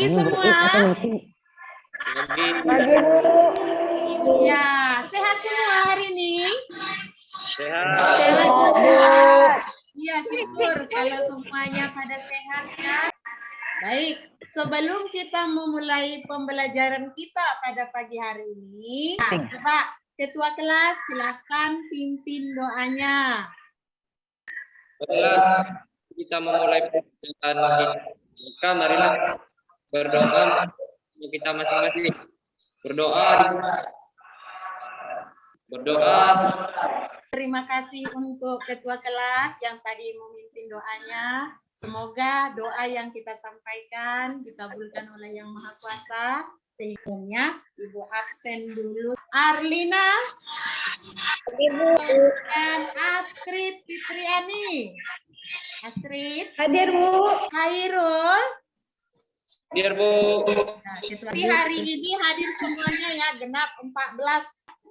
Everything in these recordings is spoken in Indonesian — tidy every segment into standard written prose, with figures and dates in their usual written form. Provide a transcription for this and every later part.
semua. Pagi, Bu. Ya, sehat semua hari ini? Sehat. Sehat, Bu. Iya, syukur kalau semuanya pada sehat ya. Baik, sebelum kita memulai pembelajaran kita pada pagi hari ini, coba Ketua kelas silakan pimpin doanya. Setelah kita memulai pembelajaran kita, marilah berdoa kita masing-masing. Berdoa. Terima kasih untuk ketua kelas yang tadi memimpin doanya. Semoga doa yang kita sampaikan dikabulkan oleh Yang Maha Kuasa. Sehingga Ibu absen dulu. Arlina. Ibu. Dan Astrid Fitriani. Astrid. Hadir, Bu. Khairul. Biar Bu. Nah, hari ini hadir semuanya ya, genap 14.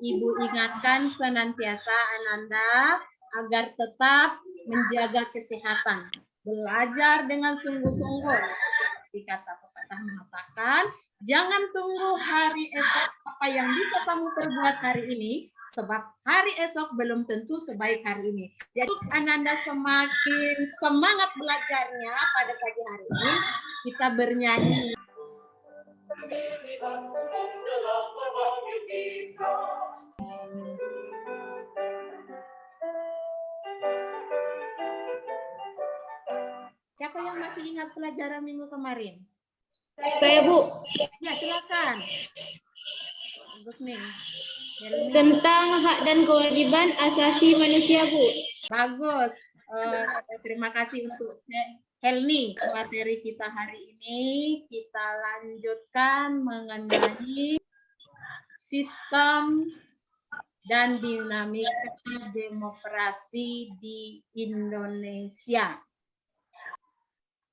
Ibu ingatkan senantiasa Ananda agar tetap menjaga kesehatan. Belajar dengan sungguh-sungguh. Seperti kata pepatah mengatakan, jangan tunggu hari esok apa yang bisa kamu perbuat hari ini, sebab hari esok belum tentu sebaik hari ini. Jadi Ananda semakin semangat belajarnya pada pagi hari ini, kita bernyanyi. Siapa yang masih ingat pelajaran minggu kemarin? Saya, Bu. Ya, silakan. Bagus nih. Helmi. Tentang hak dan kewajiban asasi manusia, Bu. Bagus. Terima kasih untuk Helmi. Materi kita hari ini kita lanjutkan mengenai sistem dan dinamika demokrasi di Indonesia.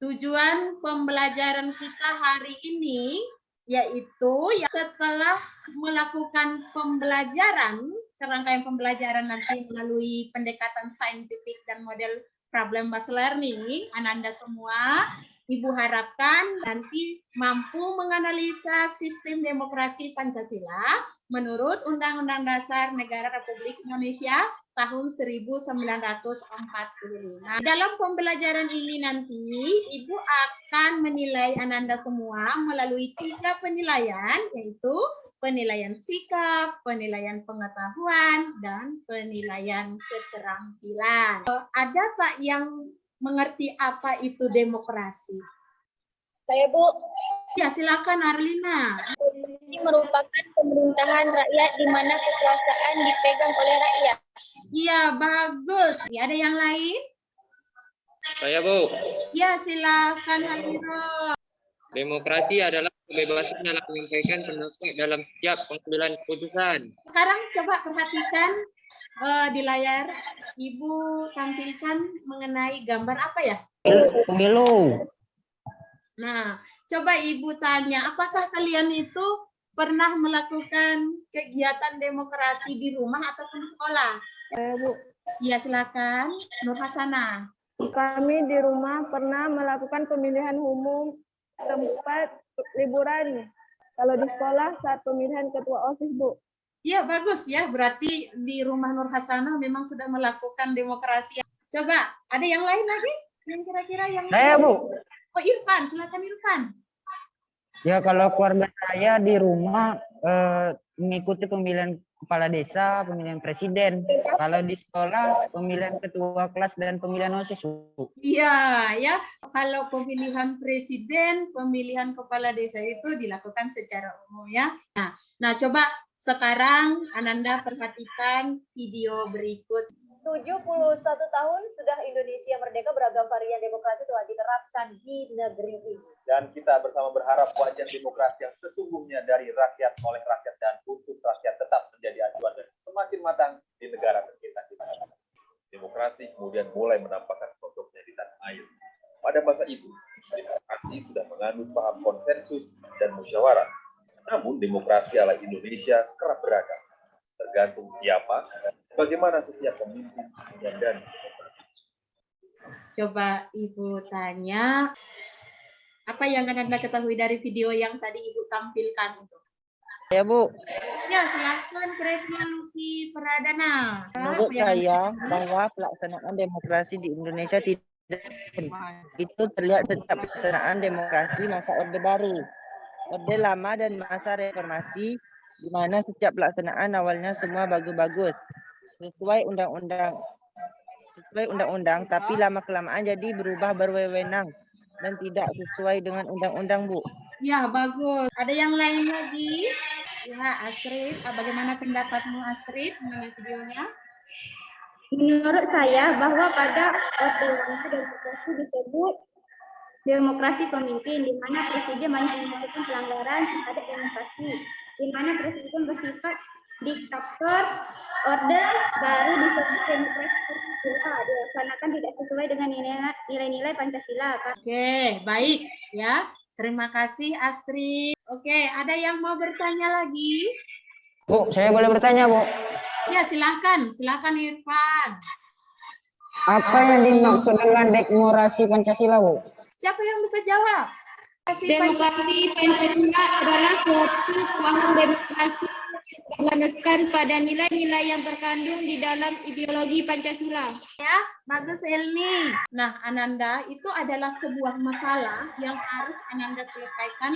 Tujuan pembelajaran kita hari ini yaitu setelah melakukan pembelajaran, serangkaian pembelajaran nanti melalui pendekatan saintifik dan model problem based learning, Ananda semua, Ibu harapkan nanti mampu menganalisa sistem demokrasi Pancasila menurut Undang-Undang Dasar Negara Republik Indonesia tahun 1945. Dalam pembelajaran ini nanti, Ibu akan menilai Ananda semua melalui 3 penilaian, yaitu penilaian sikap, penilaian pengetahuan, dan penilaian keterampilan. Ada tak yang mengerti apa itu demokrasi? Saya, Bu. Ya, silakan Arlina. Ini merupakan pemerintahan rakyat di mana kekuasaan dipegang oleh rakyat. Iya, bagus. Ya, ada yang lain? Saya, Bu. Ya, silakan Haliro. Demokrasi adalah kebebasan dalam menyampaikan pendapat dalam setiap pengambilan keputusan. Sekarang coba perhatikan di layar. Ibu tampilkan mengenai gambar apa ya? Pemilu. Nah, coba Ibu tanya, apakah kalian itu pernah melakukan kegiatan demokrasi di rumah ataupun di sekolah? Saya, Bu. Ya, silakan. Nur Hasanah. Kami di rumah pernah melakukan pemilihan umum tempat liburan. Kalau di sekolah saat pemilihan ketua OSIS, Bu. Iya, bagus ya. Berarti di rumah Nur Hasanah memang sudah melakukan demokrasi. Coba, ada yang lain lagi? Yang kira-kira yang... Saya, Bu. Oh, Irfan. Silakan Irfan. Ya, kalau keluarga saya di rumah mengikuti pemilihan kepala desa, pemilihan presiden. Kalau di sekolah, pemilihan ketua kelas dan pemilihan OSIS, Bu. Iya, ya. Kalau pemilihan presiden, pemilihan kepala desa itu dilakukan secara umum ya. Nah, coba sekarang Ananda perhatikan video berikut. 71 tahun sudah Indonesia merdeka, beragam varian demokrasi telah diterapkan di negeri ini. Dan kita bersama berharap wajah demokrasi yang sesungguhnya dari rakyat, oleh rakyat, dan untuk rakyat tetap menjadi acuan dan semakin matang di negara tercinta kita. Demokrasi kemudian mulai menampakkan sosoknya di tanah air. Pada masa itu, demokrasi sudah menganut paham konsensus dan musyawarah. Namun demokrasi ala Indonesia kerap beragam. Tergantung siapa, bagaimana setiap pemimpin dan Coba Ibu tanya, Apa yang Anda ketahui dari video yang tadi Ibu tampilkan itu? Ya Bu, Ya, silakan Kresna Luki Pradana. menurut Apa yang Anda saya ketahui? bahwa pelaksanaan demokrasi di Indonesia tidak itu terlihat setiap pelaksanaan demokrasi masa Orde Baru, Orde Lama dan masa Reformasi, di mana setiap pelaksanaan awalnya semua bagus-bagus sesuai undang-undang, tapi lama-kelamaan jadi berubah berwenang dan tidak sesuai dengan undang-undang, Bu. Ya, bagus. Ada yang lain lagi? Ya, Astrid. Bagaimana pendapatmu, Astrid, mengenai videonya? Menurut saya bahwa pada Orde Lama demokrasi disebut demokrasi pemimpin, di mana presiden banyak melakukan pelanggaran terhadap demokrasi, di mana presiden bersifat diktator. Orde Baru disebut demokrasi Pancasila, dilaksanakan tidak sesuai dengan nilai-nilai Pancasila. Oke, baik ya. Terima kasih, Astrid. Oke, ada yang mau bertanya lagi? Bu, saya boleh bertanya, Bu? Ya, silahkan. Silahkan, Irfan. Apa yang dimaksud dengan demokrasi Pancasila, Bu? Siapa yang bisa jawab? Demokrasi Pancasila adalah suatu paham demokrasi yang berlandaskan pada nilai-nilai yang terkandung di dalam ideologi Pancasila. Bagus, Elni. Nah, Ananda, itu adalah sebuah masalah yang harus Ananda selesaikan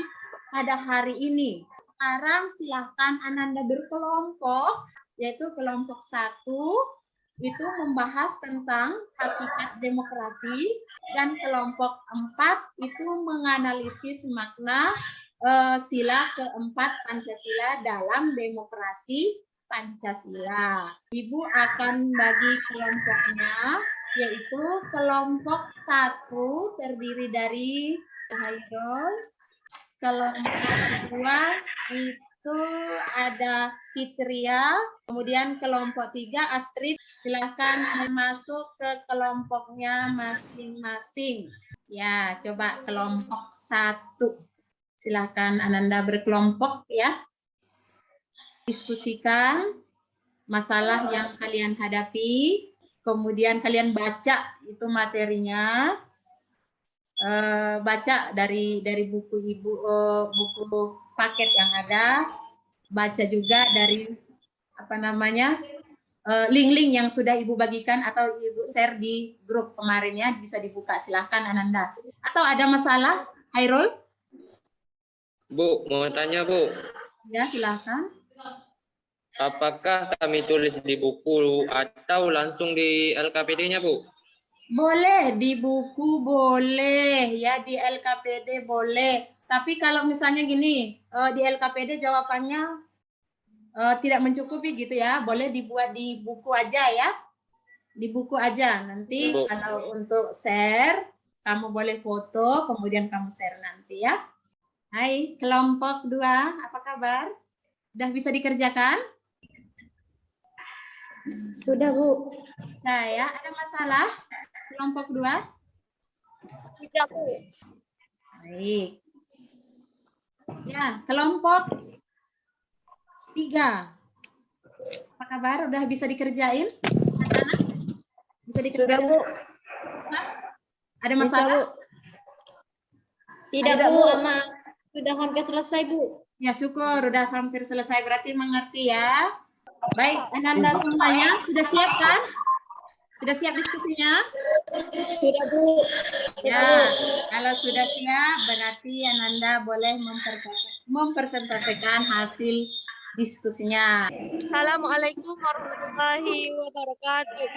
pada hari ini. Sekarang silahkan Ananda berkelompok, yaitu kelompok 1 itu membahas tentang hakikat demokrasi, dan kelompok 4 itu menganalisis makna sila keempat Pancasila dalam demokrasi Pancasila. Ibu akan bagi kelompoknya, yaitu kelompok 1 terdiri dari Hairul, kelompok 2 itu ada Fitria, kemudian kelompok 3 Astrid. Silahkan masuk ke kelompoknya masing-masing. Ya, coba kelompok 1. Silahkan Ananda berkelompok ya. Diskusikan masalah yang kalian hadapi, kemudian kalian baca itu materinya. Baca dari buku ibu, buku paket yang ada, baca juga dari link-link yang sudah ibu bagikan atau ibu share di grup kemarin ya, bisa dibuka. Silahkan Ananda. Atau ada masalah, Hairul? Bu, mau tanya Bu, Ya, silahkan. apakah kami tulis di buku atau langsung di LKPD-nya Bu? Boleh di buku, boleh ya, di LKPD boleh. Tapi kalau misalnya gini, di LKPD jawabannya tidak mencukupi gitu ya, boleh dibuat di buku aja ya. Di buku aja. Nanti Bu. kalau untuk share, kamu boleh foto, kemudian kamu share nanti ya. Hai, kelompok 2, apa kabar? Udah bisa dikerjakan? Sudah, Bu. Saya ada masalah? Kelompok 2? Tidak, Bu. Baik. Ya, kelompok 3. Apa kabar? Udah bisa dikerjain? Sana? Bisa dikerjain? Sudah, Bu. Hah? Ada masalah? Tidak Ada, Bu, Bu. Ama. Sudah hampir selesai Bu. Ya, syukur. Udah hampir selesai. Berarti mengerti ya. Baik, Ananda semuanya sudah siap kan? Sudah siap diskusinya? Sudah Bu. Ya, kalau sudah siap berarti Ananda boleh mempresentasikan hasil diskusinya. Assalamualaikum warahmatullahi wabarakatuh.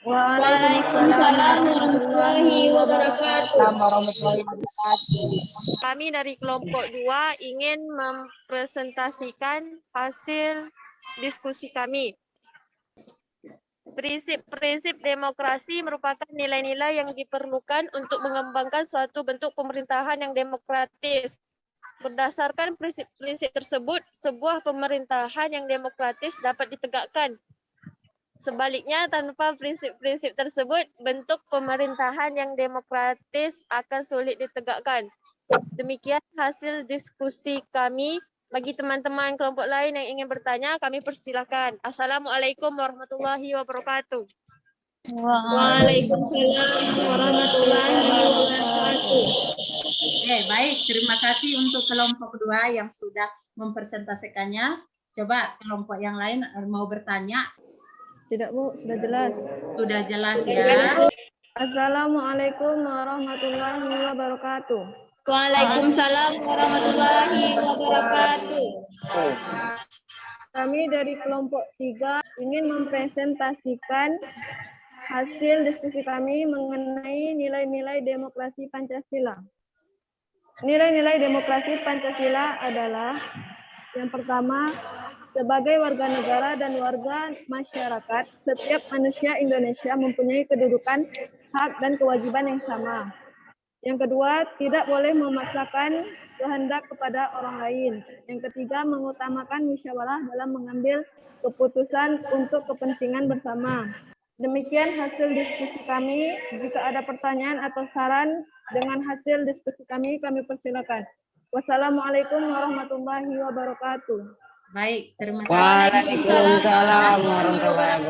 Waalaikumsalam warahmatullahi wabarakatuh. Warahmatullahi wabarakatuh. Kami dari kelompok 2 ingin mempresentasikan hasil diskusi kami. Prinsip-prinsip demokrasi merupakan nilai-nilai yang diperlukan untuk mengembangkan suatu bentuk pemerintahan yang demokratis. Berdasarkan prinsip-prinsip tersebut, sebuah pemerintahan yang demokratis dapat ditegakkan. Sebaliknya, tanpa prinsip-prinsip tersebut, bentuk pemerintahan yang demokratis akan sulit ditegakkan. Demikian hasil diskusi kami. Bagi teman-teman kelompok lain yang ingin bertanya, kami persilakan. Assalamualaikum warahmatullahi wabarakatuh. Waalaikumsalam warahmatullahi wabarakatuh. Oke, Baik, terima kasih untuk kelompok 2 yang sudah mempresentasikannya. Coba kelompok yang lain mau bertanya. Tidak, Bu, sudah jelas. Sudah jelas ya. Assalamualaikum warahmatullahi wabarakatuh. Waalaikumsalam warahmatullahi wabarakatuh. Kami dari kelompok 3 ingin mempresentasikan hasil diskusi kami mengenai nilai-nilai demokrasi Pancasila. Nilai-nilai demokrasi Pancasila adalah yang pertama, sebagai warga negara dan warga masyarakat, setiap manusia Indonesia mempunyai kedudukan, hak, dan kewajiban yang sama. Yang kedua, tidak boleh memaksakan kehendak kepada orang lain. Yang ketiga, mengutamakan musyawarah dalam mengambil keputusan untuk kepentingan bersama. Demikian hasil diskusi kami. Jika ada pertanyaan atau saran dengan hasil diskusi kami persilakan. Wassalamualaikum warahmatullahi wabarakatuh. Baik, terima kasih. Waalaikumsalam warahmatullahi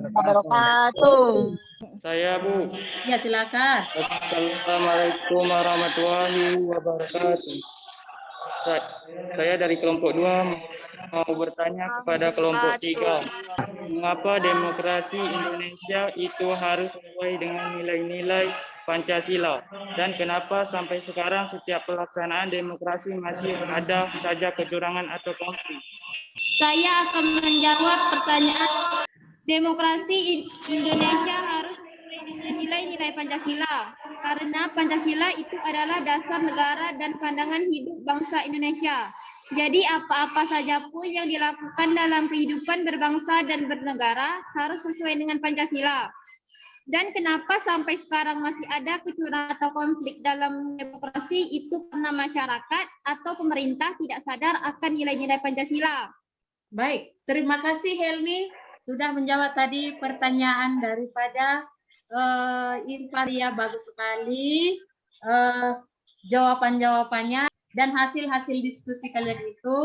wabarakatuh. Saya, Bu. Ya, silakan. Assalamualaikum warahmatullahi wabarakatuh. Saya dari kelompok 2 mau bertanya kepada kelompok 3. Mengapa demokrasi Indonesia itu harus sesuai dengan nilai-nilai Pancasila? Dan kenapa sampai sekarang setiap pelaksanaan demokrasi masih ada saja kecurangan atau konflik? Saya akan menjawab pertanyaan. Demokrasi Indonesia harus sesuai dengan nilai-nilai Pancasila. Karena Pancasila itu adalah dasar negara dan pandangan hidup bangsa Indonesia. Jadi apa-apa saja pun yang dilakukan dalam kehidupan berbangsa dan bernegara harus sesuai dengan Pancasila. Dan kenapa sampai sekarang masih ada kecurangan atau konflik dalam demokrasi itu karena masyarakat atau pemerintah tidak sadar akan nilai-nilai Pancasila. Baik, terima kasih Helmi sudah menjawab tadi pertanyaan daripada Infaria. Bagus sekali jawaban-jawabannya dan hasil-hasil diskusi kalian itu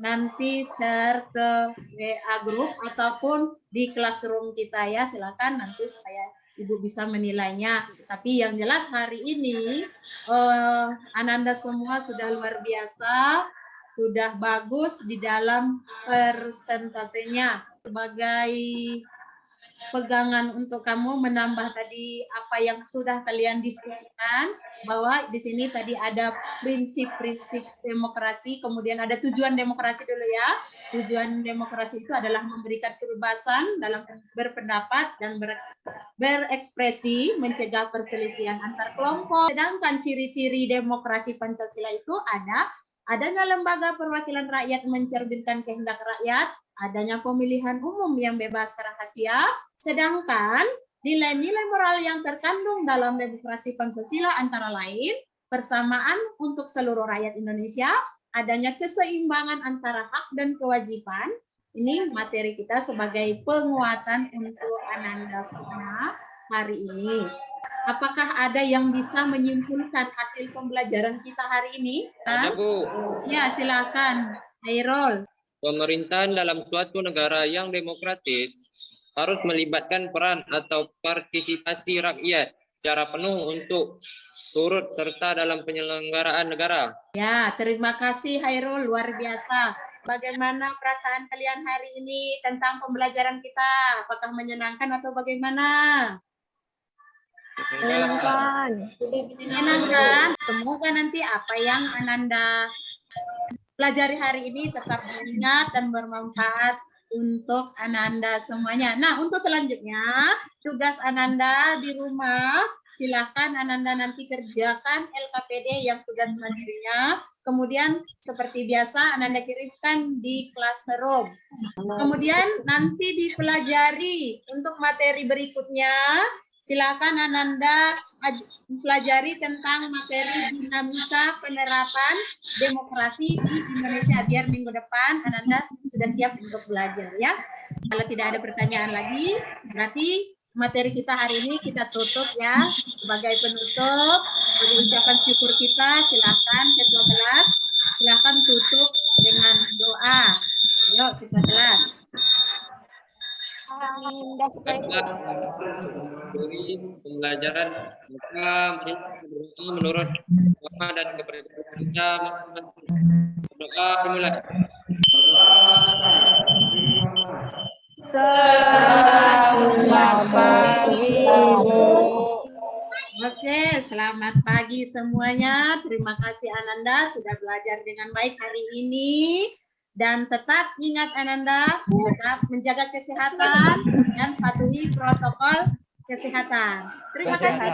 nanti share ke WA group ataupun di classroom kita ya. Silakan nanti supaya Ibu bisa menilainya. Tapi yang jelas hari ini Ananda semua sudah luar biasa, sudah bagus di dalam persentasenya. Sebagai pegangan untuk kamu menambah tadi apa yang sudah kalian diskusikan, bahwa di sini tadi ada prinsip-prinsip demokrasi, kemudian ada tujuan demokrasi dulu ya. Tujuan demokrasi itu adalah memberikan kebebasan dalam berpendapat dan berekspresi, mencegah perselisihan antar kelompok. Sedangkan ciri-ciri demokrasi Pancasila itu adanya lembaga perwakilan rakyat mencerminkan kehendak rakyat, adanya pemilihan umum yang bebas rahasia, sedangkan nilai-nilai moral yang terkandung dalam demokrasi Pancasila antara lain persamaan untuk seluruh rakyat Indonesia, adanya keseimbangan antara hak dan kewajiban. Ini materi kita sebagai penguatan untuk Ananda semua hari ini. Apakah ada yang bisa menyimpulkan hasil pembelajaran kita hari ini? Ada, Bu. Ya, silakan. Hairul. Pemerintahan dalam suatu negara yang demokratis harus melibatkan peran atau partisipasi rakyat secara penuh untuk turut serta dalam penyelenggaraan negara. Ya, terima kasih Hairul, luar biasa. Bagaimana perasaan kalian hari ini tentang pembelajaran kita? Apakah menyenangkan atau bagaimana? Menyenangkan. Menyenangkan. Semoga nanti apa yang Ananda pelajari hari ini tetap diingat dan bermanfaat untuk Ananda semuanya. Nah, untuk selanjutnya, tugas Ananda di rumah, silakan Ananda nanti kerjakan LKPD yang tugas mandirinya. Kemudian seperti biasa Ananda kirimkan di classroom. Kemudian nanti dipelajari untuk materi berikutnya. Silakan Ananda pelajari tentang materi dinamika penerapan demokrasi di Indonesia, biar minggu depan Ananda sudah siap untuk belajar ya. Kalau tidak ada pertanyaan lagi, berarti materi kita hari ini kita tutup ya. Sebagai penutup, sebagai ucapan syukur kita, silakan ketua kelas, silakan tutup dengan doa. Yuk kita kelas. pembelajaran maka berusaha menurut agama dan kepercayaan kita masing-masing. Berdoa dimulai. Selamat pagi, Ibu. Oke, selamat pagi semuanya. Terima kasih Ananda sudah belajar dengan baik hari ini. Dan tetap ingat Ananda, tetap menjaga kesehatan dan patuhi protokol kesehatan. Terima kasih.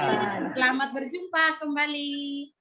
Selamat berjumpa kembali.